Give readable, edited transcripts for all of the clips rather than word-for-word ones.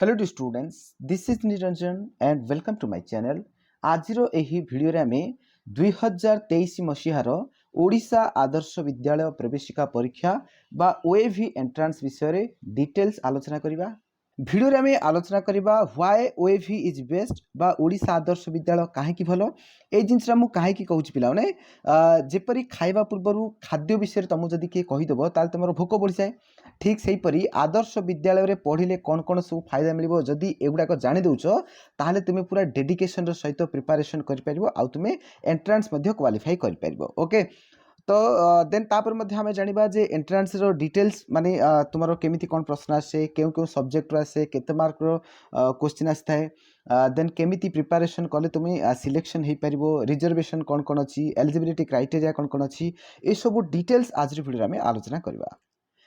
Hello to students, this is Niranjan and welcome to my channel. आज एही video रे आमे 2023 मसीहार ओडिशा आदर्श विद्यालय प्रवेशिका परीक्षा बा ओएवी एंट्रांस विषय रे डिटेल्स आलोचना करिबा। भिडियो रे आमे आलोचना करिबा व्हाई ओएवी इज बेस्ट बा ओडिशा आदर्श विद्यालय काहे की भलो। ए जिनसरा मु काहे की कहूची पिला माने जेपरी खाइबा पूर्वरु खाद्य विषय तुम जदि के कहि देबो ताल तमरो भोक बढ़ी जाए, ठीक सेही परी आदर्श विद्यालय रे पढ़िले कोन कोन सब फायदा मिलिबो जदि एगुडा को जानि दउचो ताहले तुमे पूरा डेडिकेशन रो सहित प्रिपरेशन करि परिबो आउ तुमे एंट्रांस मध्ये क्वालिफाई करि परिबो। ओके, तो देन तापर मध्ये हमें जानिबा जे एंट्रांस रो डिटेल्स माने तुमरो केमिति कोन प्रश्न आसे, केउ केउ सब्जेक्ट रो आसे, केते मार्क रो क्वेश्चन आस्ताय, देन केमिति प्रिपरेशन कले तुमे सिलेक्शन हे परिबो, रिजर्वेशन कोन कोन अछि, एलिजिबिलिटी क्राइटेरिया कोन कोन अछि, ए सब डिटेल्स आज रो वीडियो में आलोचना करबा।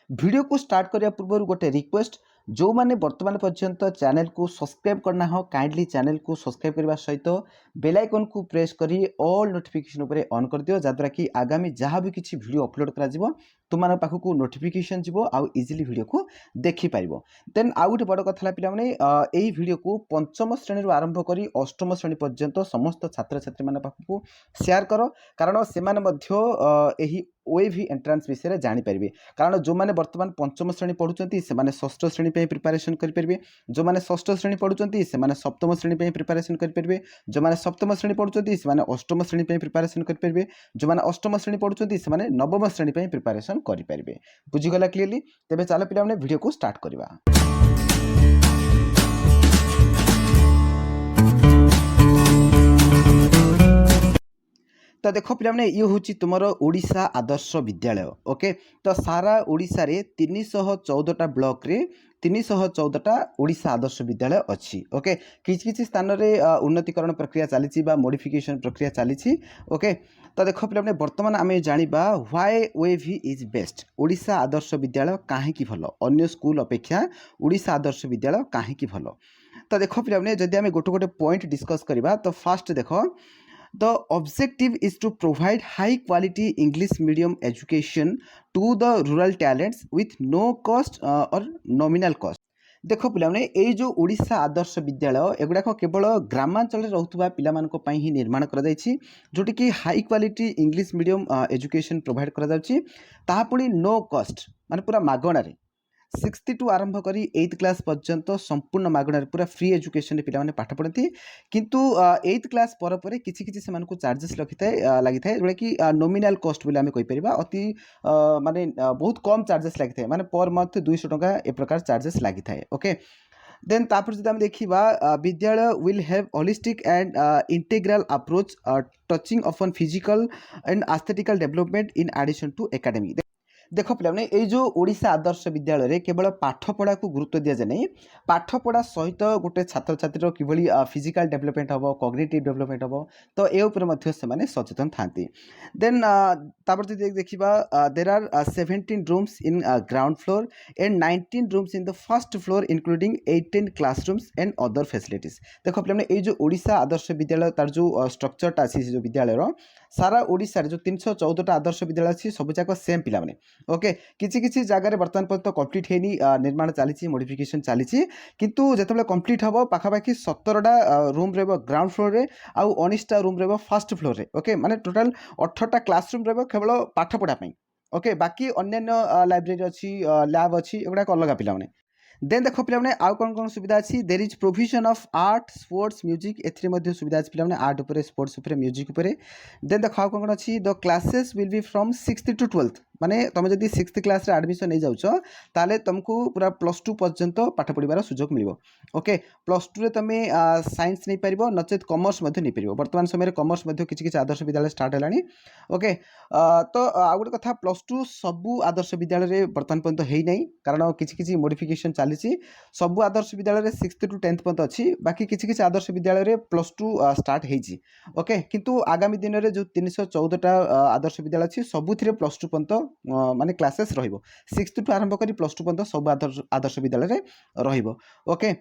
वीडियो को स्टार्ट करिया पूर्व गोटे रिक्वेस्ट, जो माने वर्तमान पर्यंत चैनल को सब्सक्राइब करना हो काइंडली चैनल को सब्सक्राइब करबा सहित बेल आइकन को प्रेस करी ऑल नोटिफिकेशन ऊपर ऑन कर दियो, जद्वारा कि आगामी जहाँ भी किसी वीडियो अपलोड करा जिवो तुम पाखक नोटिफिकेशन जीवो आउ इजिली वीडियो को देखि पारिबो। देन आउ गोटे बड़ कथा पिला माने एही वीडियो को पंचम श्रेणी आरंभ करी अष्टम श्रेणी पर्यंत समस्त छात्र छात्री माने पाखक शेयर करो, कारण से माने मध्य एही ओएवी एंट्रांस विषय रे जानि परिबे। कारण जो माने वर्तमान पंचम श्रेणी पढुचंती से माने षष्ठ श्रेणी पे प्रिपरेशन करि परिबे, जो माने षष्ठ श्रेणी पढुचंती से माने सप्तम श्रेणी पे प्रिपरेशन करि परिबे, जो माने सप्तम श्रेणी पढुचंती से माने अष्टम श्रेणी पे प्रिपरेशन करि परिबे, जो माने अष्टम श्रेणी पढुचंती से माने नवम श्रेणी पे प्रिपरेशन करि परिबे। बुझि गला क्लियरली? तेबे चलो पिला माने वीडियो को स्टार्ट करिबा। तो देखो पिला माने ये होची तुमरो ओडिशा आदर्श विद्यालय। ओके, तो सारा ओडिशा रे 314टा ब्लॉक रे 314टा ओडिशा आदर्श विद्यालय अच्छी। ओके, किछि किछि स्थान रे उन्नतीकरण प्रक्रिया चली बा मॉडिफिकेशन प्रक्रिया चली। ओके, तो देखो पिला माने वर्तमान आमे जानिबा why ओएवी is best, Odisha Adarsh Vidyalaya काहे की भलो, अन्य स्कूल अपेक्षा ओडिशा आदर्श विद्यालय काहे की भलो। तो देखो पिला माने जदि आमे गोटे गोटे पॉइंट डिस्कस करबा, तो फर्स्ट देखो, the objective is to provide high quality English medium education to the rural talents with no cost or nominal cost। देखो पिला माने ए जो ओडिशा आदर्श विद्यालय एगुड़ाक केवल ग्रामांचल रहउथुबा पिला मानक पई ही निर्माण करा जायछि, जोटी कि high quality English medium education provide करा जाउछि, ताहा पुनी नो कॉस्ट माने पूरा मागणा रे 6th टू आरंभ करी 8th क्लास पर्यंत संपूर्ण मागणार पूरा फ्री एजुकेशन पिला माने पाठ पढ़ती, किंतु 8th क्लास पर पर किछि किछि सेमान को चार्जेस लागि थाए जोटा कि नॉमिनल कॉस्ट बोले आमे कहि परिबा, अति माने बहुत कम चार्जेस लागि थाए, माने पर मंथ 200 टका ए प्रकार चार्जेस लागि थाए। ओके, देन तापर जदि आमे देखिबा Vidyalaya will have holistic and integral approach touching upon physical and aesthetical development in addition to academic. देखो पिला माने ए जो ओडिशा आदर्श विद्यालय रे केवल पाठ पढ़ा को गुरुत्व दिया जाए नहीं, पाठ पढ़ा सहित गोटे छात्र छात्री किभली फिजिकल डेवलपमेंट हम, कॉग्निटिव डेवलपमेंट हम, तो ए ऊपर मध्य से माने सचेतन थांती। देन तापर जदि देखिबा there are 17 rooms in ground floor and 19 rooms in the first floor including 18 classrooms and other facilities. देखो पिला माने ए जो ओडिशा आदर्श विद्यालय तार जो स्ट्रक्चरटा अछि जो विद्यालय रो सारा ओडिशा रे जो 314टा आदर्श विद्यालय अछि सब जाक सेम पिला माने। ओके, किछि किछि जगह रे वर्तमान पर्यंत कंप्लीट हेनी, निर्माण चली मॉडिफिकेशन चली, किंतु जेतेबेले कंप्लीट हबो पाखापाखि 17टा रूम रहबो ग्राउंड फ्लोर रे आउ 19टा रूम रहबो फर्स्ट फ्लोर रे। ओके, माने टोटल 18टा क्लासरूम रहबो केवल पाठ पढ़ा पई। ओके, बाकी अन्य लाइब्रेरी अछि, लैब अछि, एगुडा अलग पिला माने। देन देखो पिला माने आउ कोन कोन सुविधा अछि, there is provision of art sports music, एथरे मध्ये सुविधा अछि पिला माने आर्ट ऊपर स्पोर्ट्स ऊपर म्यूजिक ऊपर। देन देखो आउ कोन कोन अछि, the classes will be from 6th to 12th, माने तुम जदि 6th क्लास रे एडमिशन नै जाउछो ताले तुमको पूरा +2 पर्यंत पाठ पढ़िबार सुयोग मिलिबो। ओके, +2 रे तमे साइंस नै परिबो, नचेत कॉमर्स मध्ये नै परिबो। वर्तमान समय रे कॉमर्स मध्ये किछि किछि आदर्श विद्यालय स्टार्ट हेलानी। ओके, तो आउ गोटे कथा, +2 सबु आदर्श विद्यालय रे वर्तमान पर्यंत हेइ नै, कारण किछि किछि मॉडिफिकेशन चाली सबु आदर्श विद्यालय रे 6th टू 10th पर्यंत अछि, बाकी किछि किछि आदर्श विद्यालय रे +2 स्टार्ट हेइछि। ओके, किंतु आगामी दिन रे जो 314टा आदर्श विद्यालय अछि सबुथिरे +2 पर्यंत माने क्लासेस रहिबो, 6th टू आरंभ करी +2 पर्यंत सब आदर्श विद्यालय रे रहिबो। ओके,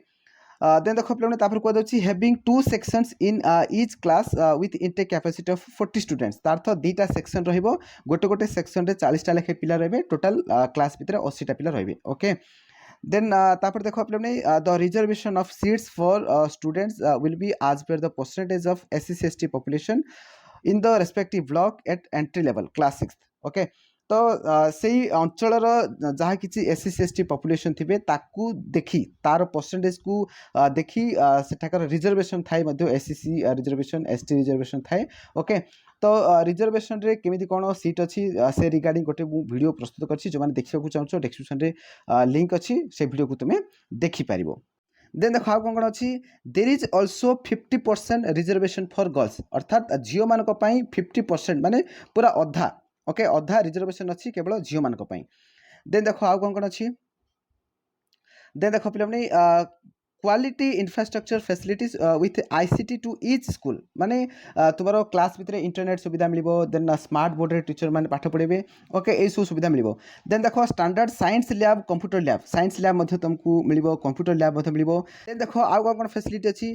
देन देखो पिला तापर को दछि having 2 sections in each class with intake capacity of 40 students, तार अर्थ 2टा सेक्शन रहिबो, गोटे गोटे सेक्शन रे 40टा लेखे पिला रहबे, टोटल क्लास भितरे 80टा पिला रहबे। ओके, देन तापर देखो आपने the reservation of seats for students will be as per the percentage of SC/ST population in the respective block at entry level class 6 okay. तो से अंचलर जहाँ किसी SC/ST पॉपुलेशन थे ताकू देखी तार परसेंटेज को देखी सेठाकर रिजर्वेशन थाए SCC रिजर्वेशन ST रिजर्वेशन थाए ओके। तो रिजर्वेशन रे केमिति कोन सीट अच्छी से रिगार्डिंग गोटे वीडियो प्रस्तुत करछि जो माने देखिବାକୁ चाहछो डिस्क्रिप्शन रे लिंक अच्छी से वीडियो को तुमे देखि पारिबो। देन देखो कौन कौन अच्छी there is also 50% reservation for girls अर्थात झील मान 50% माने पूरा अधा ओके अधा रिजर्वेशन अच्छी केवल झील मान। देन देखो आउ कौन कौन अच्छी देन देखो पे quality infrastructure facilities with ICT to each school माने तुम क्लास भितर इंटरनेट सुविधा मिल देन स्मार्ट बोर्ड रे टीचर मैंने पाठ पढ़े ओके ये सब सुविधा मिल। देन देखो standard science lab computer lab science lab तुमको मिल कंप्यूटर लैब मिल। देन देखो आउ कौन कौन फैसिलिटी अच्छी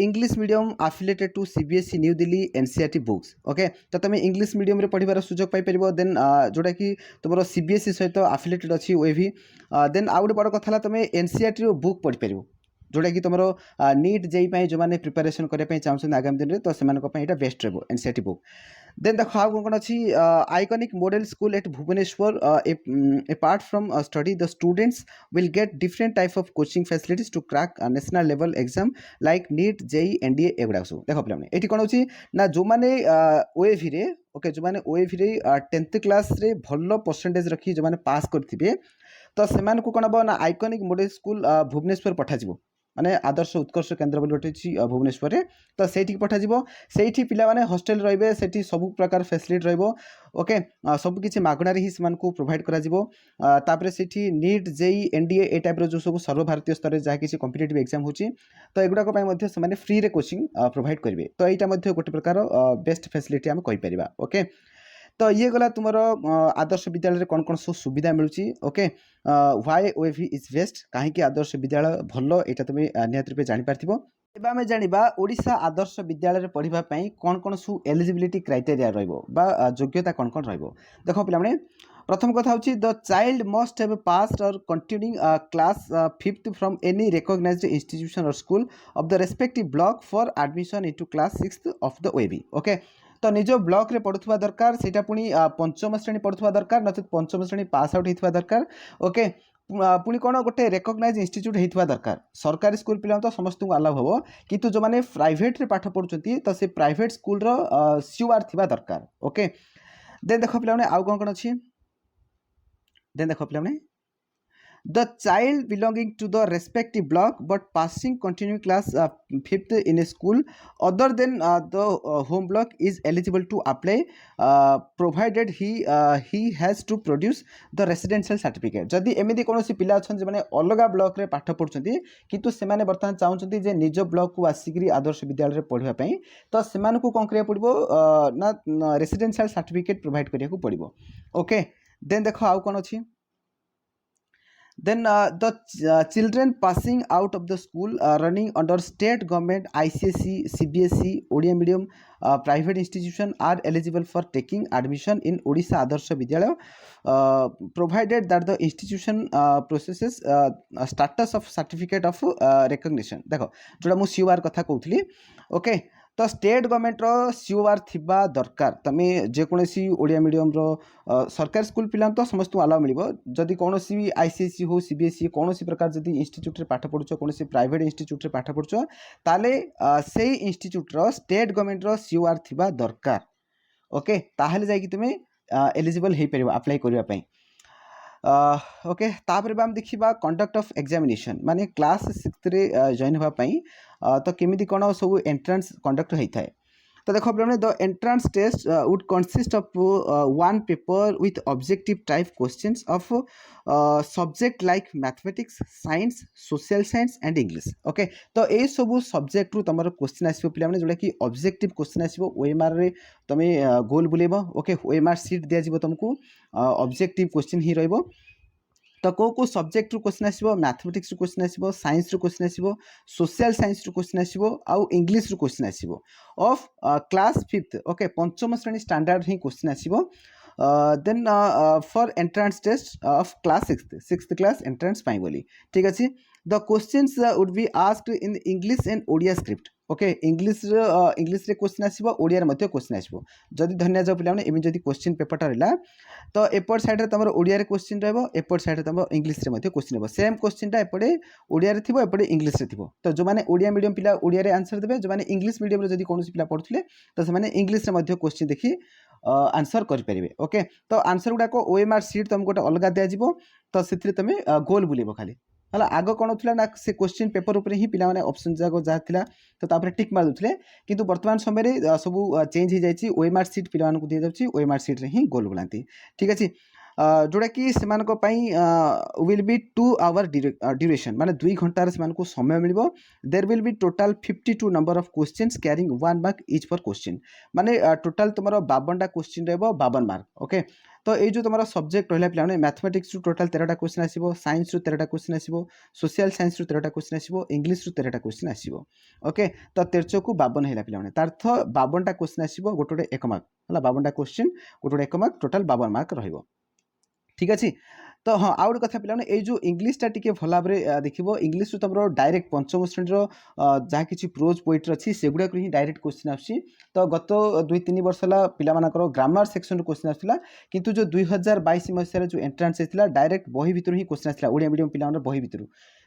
English medium affiliated to CBSE New Delhi NCERT books okay. तो तुम इंग्लिश मीडियम पढ़ार सुजोग पाइपर देन जोटा कि तुम CBSE सहित आफिलेटेड अच्छी वे भी। देन आउ गोटे बड़ कथा तुम NCERT बुक पढ़ी पार जोटा कि तुम नीट JEE जो मैंने प्रिपेरेसन करने चाहते आगामी दिन में तो से बेस्ट रहो NCERT बुक। देन देखो आउ कौन अच्छी iconic model school at Bhubaneswar apart from study the students will get different type of coaching facilities to crack national level exam like NEET JEE NDA एगुड़ा सब देख पे ये कौन होची ना जो मैंने OAV रे ओके जो मैंने OAV रे 10th क्लास रे भल परसेंटेज रखी जो मैंने पास करथिबे तो सेमान को कौन हम ना आइकनिक मॉडल स्कूल भुवनेश्वर पठाଯିबो माने आदर्श उत्कर्ष केन्द्र बोली गोटे अछि भुवनेश्वर रे तो सेठी पठाजिबो सेठी पिला माने हॉस्टल रहिबे सेठी सब प्रकार फैसिलिटी रहिबो ओके सब किछि मागणारे ही सेमान को प्रोवाइड करा जिवो। तापरे सेठी नीट JEE NDA ए टाइप रो जो सब सर्वभारतीय स्तर रे जहा किछि कॉम्पिटिटिव एग्जाम होछि तो एगुडा को पय मध्ये सेमाने फ्री रे कोचिंग प्रोवाइड करिवे तो एटा मध्ये गोटे प्रकार बेस्ट फैसिलिटी हम कहि परिबा ओके। तो ये गला तुम आदर्श विद्यालय कौन कौन सब सुविधा मिलूँ okay why OAV is best कहीं आदर्श विद्यालय भल यहाँ तुम निहत रूपे जापर। एवं आम जाना ओडिशा आदर्श विद्यालय पढ़ाई कौन कौन सब एलिजिबिलिटी क्राइटेरिया योग्यता कौन कौन रख पे प्रथम कथा हूँ the child must have passed or continuing class 5th from any recognised institution or school of the respective block for admission into class 6th of the OAV okay. तो निज ब्लॉक रे पढ़ुवा दरकार सेटा पुणी पंचम श्रेणी पढ़ुवा दरकार नचेत पंचम श्रेणी पास आउट होता दरकार ओके। पुणी कौन गोटे रेकग्नाइज इंस्टीट्यूट होता दरकार सरकारी स्कूल पिला तो समस्त को अलाउ हम किंतु जो मैंने प्राइवेट रे पाठ पढ़ुଛନ୍ତି तो से प्राइवेट स्कूल रो CUR थिबा दरकार ओके। देन देखो पिला आउ कौन कौन अच्छी देन देखो पिला the child belonging to the respective block but passing continuing class 5th in a school other than the home block is eligible to apply provided he has to produce the residential certificate। जदि एमती कौन पिला अच्छा जो मैंने अलग block रे पाठ पढ़ुଛନ୍ତି किंतु से माने बर्तमान चाहते जे निज ब्लॉक को आसिक आदर्श विद्यालय पढ़ाई तो से कौन करा पड़ो ना रेसिडेंशियल सर्टिफिकेट प्रोवाइड करिया पड़ो ओके। देन देखो आउ कौन अच्छी then the children passing out of the school running under state government ICSE CBSE ODIA medium private institution are eligible for taking admission in Odisha Adarsha Vidyalaya provided that the institution processes status of certificate of recognition। देखो जोड़ा मु CUR कथा कहूली okay तो state government CUR थिबा दरकार तमे जेकोसी Odia medium सरकारी school पिला तो समस्त अलाउ मिल जदि कौन ICSE हो CBSE कौन प्रकार जदि इंस्टीट्यूट रे पाठ पढ़ुछ कौन प्राइवेट इंस्टीट्यूट रे पाठ पढ़ुछ ताले से इंस्टीट्यूट स्टेट गवर्नमेंट CUR थिबा दरकार ओके ताहले जाई कि तुमे एलिजिबल हे परिबो अप्लाई करिया पई ओके। तापर आम देखा कंडक्ट ऑफ एग्जामिनेशन माने क्लास 6th रे जॉइन होगापी तो केमिति कौन सब एंट्रांस कंडक्ट होता है तो देखो पे the entrance test would consist of one paper with objective type questions of subject like mathematics science social science and English okay. तो ये सब सब्जेक्ट रु तुम क्वेश्चन आसो पे जोटा कि ऑब्जेक्टिव क्वेश्चन आसो OMR रे तुम गोल बुलेब ओके OMR सीट दिज्व तुमको ऑब्जेक्टिव क्वेश्चन ही रहिबो तो को सब्जेक्ट रु क्वेश्चन आसो मैथमेटिक्स क्वेश्चन आसो साइंस रु क्वेश्चन आसो सोशल साइंस रु क्वेश्चन आसो आउ इंग्लिश रु क्वेश्चन आसो ऑफ क्लास 5th ओके पंचम श्रेणी स्टैंडर्ड ही क्वेश्चन आसो then for entrance test of class sixth class entrance पाई बोली ठीक अच्छे the questions would be asked in English and Odia script okay English रे क्वेश्चन आसो ओडिया रे क्वेश्चन आसो जदि धन्य जाओ पे एम जदि क्वेश्चन पेपरटा रहा तो एपट साइड तुम ओडिया क्वेश्चन रपट साइड तुम इंग्लिश क्वेश्चन रहा सेम क्वेश्चनटा एपटे ओडिया थी एपटे इंग्लिश थी तो जो मैंने ओडिया मीडियम पिला ओडिया आंसर देते जो मैंने इंग्लिश मीडियम जब कौन पिला पढ़ुले तो से इंग्लिश क्वेश्चन देखी आंसर करेंगे ओके तो आंसर गुड़ाक ओएमआर सीट तुमको गोटे अलग दिज्व तो से तुम गोल बुलेब खाली है आग कौन होता ना से क्वेश्चन पेपर उपर ही पिला ऑप्शन जाक जहाँ था तो तापर टिक मार दूसरे किंतु वर्तमान समय सब चेंज हो जाए ओएमआर सीट पिला दी जाऊँगी ओएमआर सीट ही गोल बुलाती ठीक अच्छे जोड़ा कि से विल बी 2 आवर ड्यूरेशन माने 2 घंटार से समय मिल there will be total 52 number of questions carrying 1 mark each per question माने टोटाल तुम 52टा क्वेश्चन रहा 52 मार्क ओके तो ये जो तुम सब्जेक्ट रहा पे मैथमेटिक्स टोटाल 13टा क्वेश्चन आसो साइंस 13टा क्वेश्चन आसो सोशल साइंस 13टा क्वेश्चन आसो इंग्लिश 13टा क्वेश्चन आसो ओके तो 13 को 52 है पे तार्थ 52टा क्वेश्चन आसो गोटे गोटे 1 मार्क है 52टा क्वेश्चन गोटे गोटे 1 मार्क टोटाल 52 मार्क रही ठीक अच्छे तो हाँ आउ गोटे कथा पे ये जो इंग्लिशटा टी भल भाव में देख इंग्लिश तुम डायरेक्ट पंचम श्रेणी जहाँ किसी प्रोज पोएट्री अच्छी से गुड़ाक ही डायरेक्ट क्वेश्चन आसी तो गत 2-3 वर्ष है पिलामानकर ग्रामर सेक्शन क्वेश्चन आसाला किंतु जो 2022 मसीह जो एंट्रांस होता डायरेक्ट बही भितर ही क्वेश्चन आसाला ओडिया मीडियम पिला बही भितर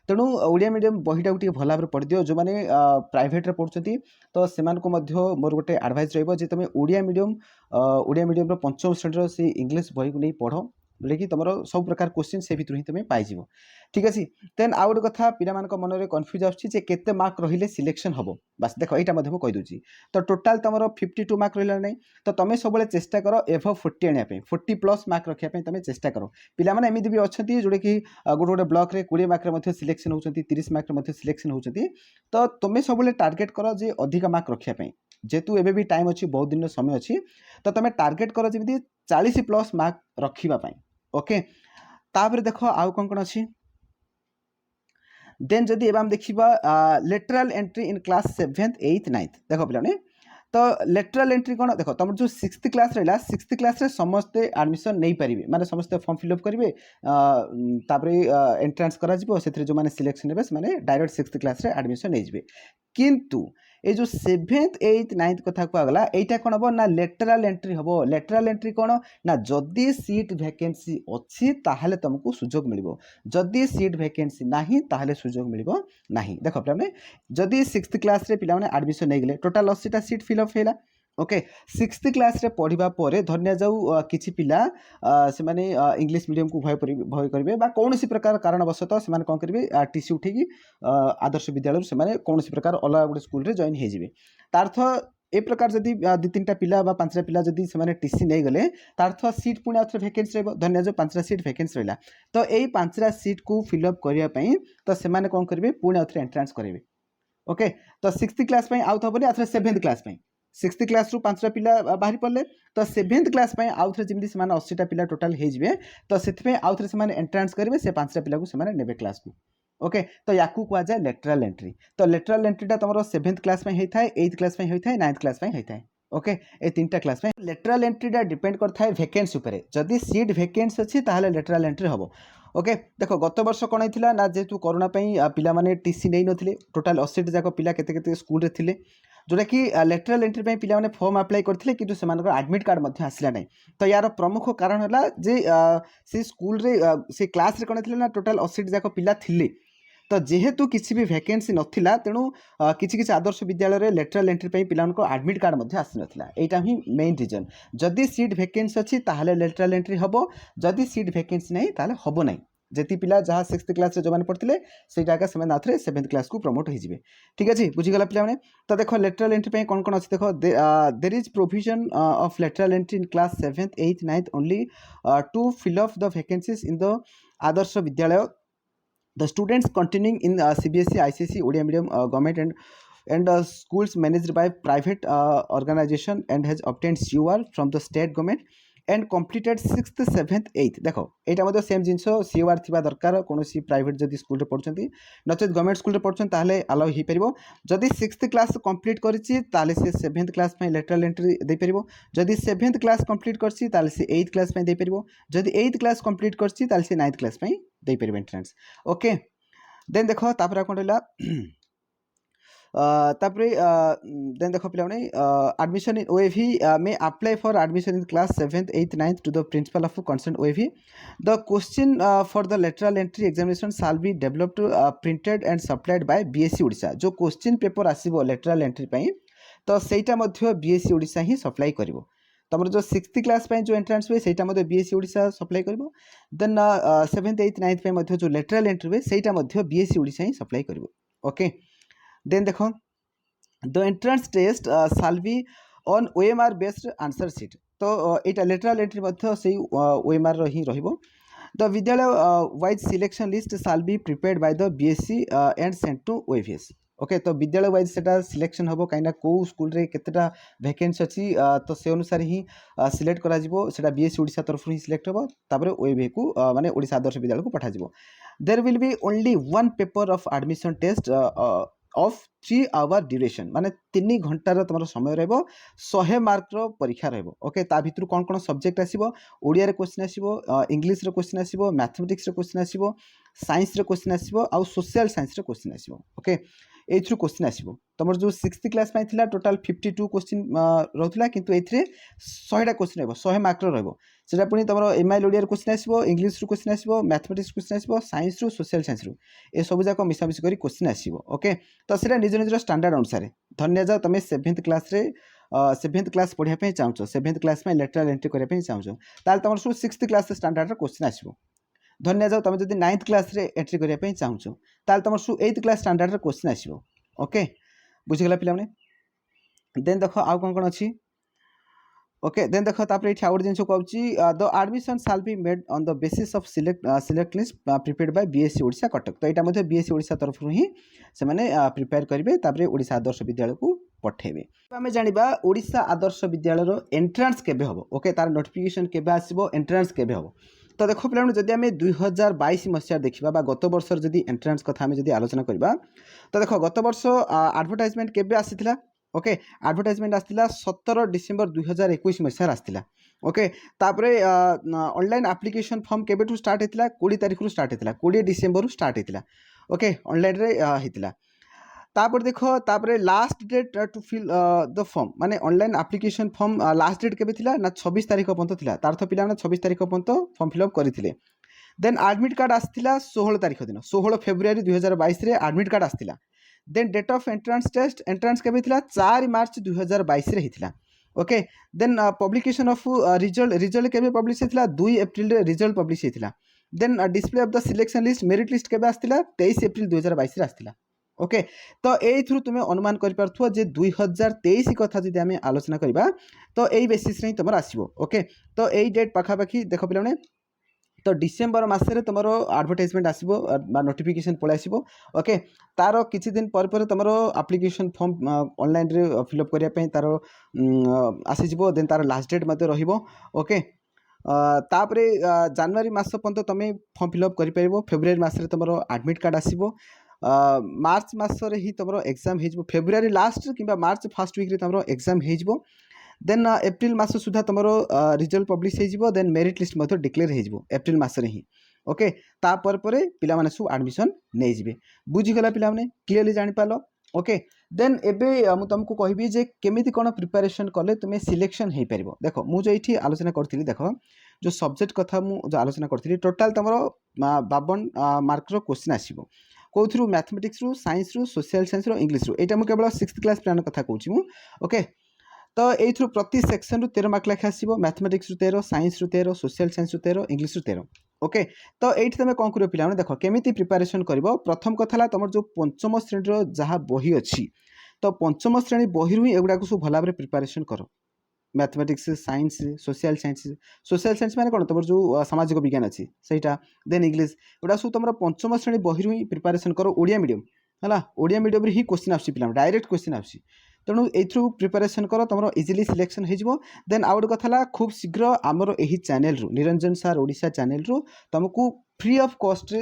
तेणु ओडिया मीडियम बहीटा टी भल भाव में पढ़ दियो जो मैंने प्राइवेट रे पढ़ुछंती तो सेमानको मध्य मोर गोटे एडवाइस रहिबो जे तुम ओडिया मीडियम पंचम श्रेणी से इंग्लिश बही को नहीं पढ़ जोटा कि तुम सब प्रकार क्वेश्चन से भर ही तुम्हें पाइज ठीक अच्छे देन आउ गोटे कथा पिला मन में कन्फ्यूज आते मार्क रही सिलेक्शन हम बस देख यहाँ कहीदे तो टोटाल तुम 52 मार्क रहा ना तो तुम सब चेष्टा कर एभव 40 आने 40+ मार्क रखापी तुम चेष्टा कर पिलाने एमती भी अच्छा जोटा कि गोटे गोटे ब्लॉक रे 20 मार्क सिलेक्शन होती 30 मार्क सिलेक्शन होती तो तुम सब टार्गेट कर जे अधिक मार्क रखापी जेहेतु एबे भी टाइम अच्छी बहुत दिन समय अच्छी तो तुम टार्गेट कर जमी 40+ मार्क रखापी ओके तापर देख आउ कौन कौन अच्छी देन जदि एवं देखा लेटराल entry in class 7th 8th 9th देख पे तो लेटराल एंट्री कौन देख तुम जो 6th क्लास रहा 6th क्लास रे समस्ते एडमिशन नहीं पारे माने समस्ते फॉर्म फिलअप करेंगे एंट्रांस करा जो मैंने सिलेक्शन हे डायरेक्ट 6th क्लास रे एडमिशन नहीं जाए किंतु ये जो 7th 8th 9th कथा कहगला यहाँ कौन हम ना लेटराल एंट्री हम लेटराल एंट्री कौन ना जदि सीट वैकेंसी अच्छी ताहले तुमको सुजोग मिल जदि सीट वैकेंसी नहीं ताहले सुजोग मिल ना देख पे जदि 6th क्लास रे पिला एडमिशन नहीं गले टोटाल 80टा सीट फिलअप है ओके 6th क्लास रे पढ़ा पर धन्य जाऊ किसी पिला से माने इंग्लिश मीडियम को भय करेंगे कौन प्रकार कारणवशतः से कौन करेंगे टीसी उठेकी आदर्श विद्यालय से कौन प्रकार अलग गोटे स्कूल रे जॉइन हो तार्थ ए प्रकार जदि 2-3टा पिला 5टा पिला जदि से टीसी नहीं गले तार्थ सीट पुणी आउे वैकेंसी रहा धन्य जो 5टा सीट वैकेंसी रहा तो यही 5टा सीट को फिलअप करने तो से कौन करेंगे पुणी आउे एंट्रांस करेंगे ओके तो 6th क्लास आउ थोड़ी आउ 7th क्लास 6th क्लास रु 5टा पिला बाहरी पड़े तो 7th क्लास आउ थे जमी से 80टा पिला टोटाल हो तो से आउ थे से एंट्रांस करेंगे से 5टा पिला को से ने क्लास को ओके तो या कहुए लेटराल एंट्री तो लेटराल एंट्रीटा तुम 7th क्लास होता है 8th क्लास होता है 9th क्लास होता है ओके ये 3टा क्लास लेटराल एंट्रीटा डिपेंड करता है वैकेंसी उपर जदि सीट वैकेंसी अच्छी ताहले लेटराल एंट्री हम ओके देख गत वर्ष कौन होता ना जेहेतु कोरोना पिला टीसी नहीं नथिले टोटाल 80 जाक पिला केते स्कूल रे थिले जोटा कि लेटराल एंट्री पिला माने फॉर्म अप्लाई करथिले किंतु सेमानकर एडमिट कार्ड मध्य आसला नहीं तो यार प्रमुख कारण है जे से स्कूल रे से क्लास रे कौन ना टोटाल 80 जाक पिला थिले तो जेहेतु किसी भी वैकेंसी नथिला तेणु किसी आदर्श विद्यालय लेटराल एंट्री पिला एडमिट कार्ड मध्य आसी नथिला एटा ही मेन रीजन जदि सीट वैकेंसी अच्छी ताहले लेटराल एंट्री हम जदि सीट वैकेंसी नहीं ताहले हम नहीं जेती पिला जहाँ 6th क्लास जो मैंने पढ़ते से जगह से आउे 7th क्लास को प्रमोट हो ठीक अच्छे बुझीगला पे तो देख लेटराल एंट्री कौन कौन अच्छे देख there is provision of lateral entry in class 7th 8th 9th only to fill up the vacancies in the Adarsha Vidyalaya the students continuing in CBSE ICSE Odia medium government and schools managed by private organization and has obtained CUR from the state government and completed 6th 7th 8th देख यहाँ same जिन COR थी दरकार कौन private जदि school पढ़ुं नचेत government school पढ़ुं allow हो पार जदि 6th class complete करी 7th class lateral entry दे पार जदि 7th क्लास कंप्लीट करी 8th क्लास दे पार जदि 8th क्लास कंप्लीट करी 9th क्लास दे पार एंट्रेंस ओके देन देख तापर कौन रहा देन देखो पिलाने admission in OAV may apply for admission in class 7th 8th 9th to the principal of concerned OAV. The question for the lateral entry examination shall be developed printed and supplied by BSc Odisha. जो question paper आसीबो lateral entry पई तो सेटा मध्य BSc Odisha ही supply करिवो तमर जो 6th class पे जो एंट्रेंस हुए सेटा मध्य BSc Odisha सप्लाई करिवो देन 7th 8th 9th पे मध्य जो lateral entry हुए सेटा मध्य BSc Odisha ही सप्लाई करिवो ओके देन देखो the entrance test shall be on OMR based answer sheet तो यहाँ लेटरल एंट्री मध्य से OMR ही रहिबो the vidyalaya wise selection list shall be prepared by the BSc and sent to OAVS okay तो विद्यालय wise सेटा selection हम कहीं कौ स्कूल रे केतेटा वैकेंसी अच्छी तो से अनुसार ही सिलेक्ट करा जिवो सेटा BSc ओडिशा तरफ ही सिलेक्ट हो तापर OAV को माने ओडिशा आदर्श विद्यालय को पठा जिवो there will be only one paper of admission test of 3 hour duration माने 3 घंटार तुम समय रहिबो 100 मार्क रो परीक्षा रहिबो ओके ता भितर कौन कौन सब्जेक्ट आसीबो ओडिया रे क्वेश्चन आसीबो इंग्लिश रे क्वेश्चन आसीबो मैथमेटिक्स रे क्वेश्चन आसीबो साइंस रे क्वेश्चन आसीबो आ सोशल साइंस रे क्वेश्चन आसीबो ओके एथ्रु क्वेश्चन आसीबो तमर जो 6th क्लास पई थिला टोटल 52 क्वेश्चन रहउतला किंतु एथ्रे 100टा क्वेश्चन रहबो 100 मार्क रो रहबो सेटा पुनी तमरो एमआईएल ओडिया रे क्वेश्चन आसीबो इंग्लिश रो क्वेश्चन आसीबो मैथमेटिक्स क्वेश्चन आसीबो साइंस रो सोशल साइंस रो ए सब जाक मिसा मिस करी क्वेश्चन आसीबो ओके तो सेटा निज निज स्टैंडर्ड अनुसार धन्य जाओ तुम 7th क्लास रे 7th क्लास पढ़िया पे चाहछो 7th क्लास में लेटरल एंट्री करिया पे चाहछो ताल तमर 6th क्लास स्टैंडर्ड रो क्वेश्चन आसीबो धन्य जाओ तुम जदि 9th क्लास रे एंट्री करिया पे चाहछो ताल तमर 8th क्लास स्टैंडर्ड रो क्वेश्चन आसीबो ओके बुझिगला पिला माने देन देखो आउ कोन कोन अछि ओके देन देखो तापर एठी आउट जिंस कहउची the admission shall be made on the basis of select list prepared by BSc Odisha Cuttack तो एटा मध्ये BSc ओडिशा तरफ ही से माने प्रिपेयर करिवे तापर ओडिशा आदर्श विद्यालय को पठेबे आमे जानिबा ओडिशा आदर्श विद्यालय रो एंट्रेंस केबे हबो ओके तार नोटिफिकेशन केबे आसीबो एंट्रेंस केबे हबो तो देखो पिला जदि आम 2022 मसीह देखा गत वर्षर जदि एंट्रेंस कथा आम जदि आलोचना करवा तो देखो गत वर्ष एडवर्टाइजमेंट केबे आसीथिला ओके एडवर्टाइजमेंट आसीथिला 17 डिसेंबर 2021 मसीह आसीथिला ओके तापरे ऑनलाइन एप्लिकेशन फॉर्म केबेठू स्टार्ट हेतिला 20 तारिख रु स्टार्ट हेतिला 20 डिसेंबर रु स्टार्ट हेतिला ओके ऑनलाइन रे हेतिला तापर देखो तापर last date to fill the form माने online application form last date केबे थिला ना 26 तारिख पर्यंत थिला तार तो पिला 26 तारिख पर्यंत फॉर्म फिल अप करथिले देन एडमिट कार्ड आस्थिला 16 तारिख दिन 16 फेब्रुआरी 2022 रे एडमिट कार्ड आस्थिला देन डेट ऑफ एंट्रेंस केबे थिला 4 मार्च 2022 रे हिथिला okay then publication of result केबे पब्लिश हेतिला 2 अप्रैल रे रिजल्ट पब्लिश हेतिला then display of the selection list merit list केबे आस्थिला 23 अप्रैल 2022 रे आस्थिला ओके तो यू तुम्हें अनुमान कर जे 2023 कथा जब आम आलोचना करवा तो यही बेसीस तुम आसो ओके तो यही डेट पाखापाखि देख पे तो डिसेम्बर मसरे तुम एडवर्टाइजमेंट आसो नोटिफिकेशन पलि आसो ओके तार किछि दिन पर तुम एप्लिकेशन फॉर्म ऑनलाइन रे फिलअप करने तार आसीजो देन तार लास्ट डेट मत ओके तापरे जनवरी मास पर्यंत तुम फॉर्म फिलअप कर फेब्रुआरी मसरे तुम एडमिट कार्ड आसो मार्च मसरे ही तुम एग्जाम हो फेब्रुआरी लास्ट कि मार्च फर्स्ट वीक तुम एग्जाम हो देन एप्रिल मास सुधा तुम रिजल्ट पब्लिश हो देन मेरिट लिस्ट डिक्लेयर हो एप्रिल मसरे ही ओके तापर पिला माने सब एडमिशन नहीं जिवे बुझीगला पिला माने क्लियरली जानि पालो ओके देन एबे मु तुमको कहबी जे केमिति कोन प्रिपरेशन कले तुमे सिलेक्शन हो पारिबो देखो मु जो इठी आलोचना करथिली देखो जो सब्जेक्ट कथा मु जो आलोचना करथिली टोटल तुमरो 52 मार्क रो क्वेश्चन आसीबो कौथरू मैथमेटिक्स रु साइंस रु सोशल साइंस रो इंग्लिश रु एटा मु केवल 6th क्लास प्लान कथा कहूची मु ओके तो एथरू प्रति सेक्शन रु 13 मार्क लेखा आसीबो मैथमेटिक्स रु 13 साइंस रु 13 सोशल साइंस रु 13 इंग्लिश रु 13 ओके तो एठी तमे कोन करियो पिला देखो केमिति प्रिपरेशन करबो प्रथम कथाला तमर जो पंचम श्रेणी रो जहा बही अछि तो पंचम श्रेणी बही रु एगुडा को सब भला भाबरे प्रिपरेशन करो मैथमेटिक्स साइंस सोशल साइंस माने कोन तमर जो सामाजिक विज्ञान अछि सेटा देन इंग्लिश एडा सब तमर पंचम श्रेणी बही रु प्रिपरेशन करो ओडिया मीडियम हला ओडिया मीडियम रे ही क्वेश्चन आछि पिला डायरेक्ट क्वेश्चन आछि तेणु एथरू प्रिपरेशन कर तुम इजिली सिलेक्शन हो देन आउ गोटे कथा खूब शीघ्र आमर यही चैनल रु निरंजन सार ओडिशा चैनल रु तुमको फ्री ऑफ कॉस्ट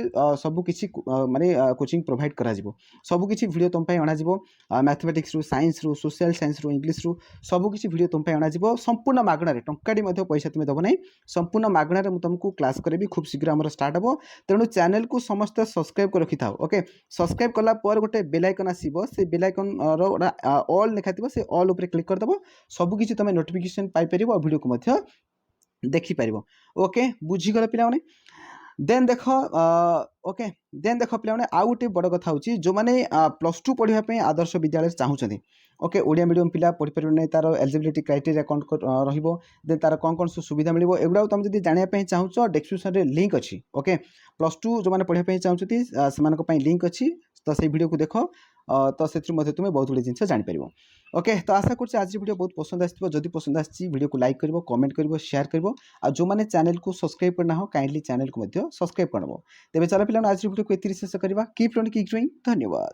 सब किसी माने कोचिंग प्रोवाइड करा जिवो सब किसी वीडियो तुम पे अणा जिवो मैथमेटिक्स रु साइंस रु सोशल साइंस रु इंग्लिश रु सब किसी वीडियो तुम पे अणा जिवो संपूर्ण मागणा रे टंकाडी मध्ये पैसा तुम दबो नै संपूर्ण मागणा रे मु तुमको क्लास करेबी खूब शीघ्र हमर स्टार्ट हबो तेणु चैनल को समस्त सब्सक्राइब कर रखि थाओ ओके सब्सक्राइब कला पर गोटे बेल आइकन आसीबो से बेल आइकन रो ऑल लिखा थिबो से ऑल ऊपर क्लिक कर दबो सब किसी तुम नोटिफिकेशन पाई परिबो वीडियो को मध्ये देखि परिबो ओके बुझी गला पिला माने देन देख ओके देन देख पे आउ गोटे बड़ कथा हूँ जो मैंने +2 पढ़ाई आदर्श विद्यालय चाहूँगी ओके ओडिया मीडियम पिला पढ़ी पारे ना तार एलिजिबिलिटी क्राइटेरिया कौन देन तार कौन कौन सब सुविधा मिले एगुड़ा तुम जब जानापी चाहूँ डिस्क्रिप्शन में लिंक अच्छी ओके +2 जो मैंने पढ़ाई चाहूँगी से लिंक अच्छी तो से वीडियो को देख तो से तुम्हें बहुत गुड जिन जापर ओके तो आशा कर आज वीडियो बहुत पसंद आसो जदि पसंद आसी वीडियो को लाइक कर कमेंट कर शेयर कर जो मैंने चैनल को सब्सक्राइब करना हो काइंडली चैनल को सब्सक्राइब कर तेज चल पे आज वीडियो को ये शेष करवा कीप लर्निंग कीप ग्रोइंग धन्यवाद।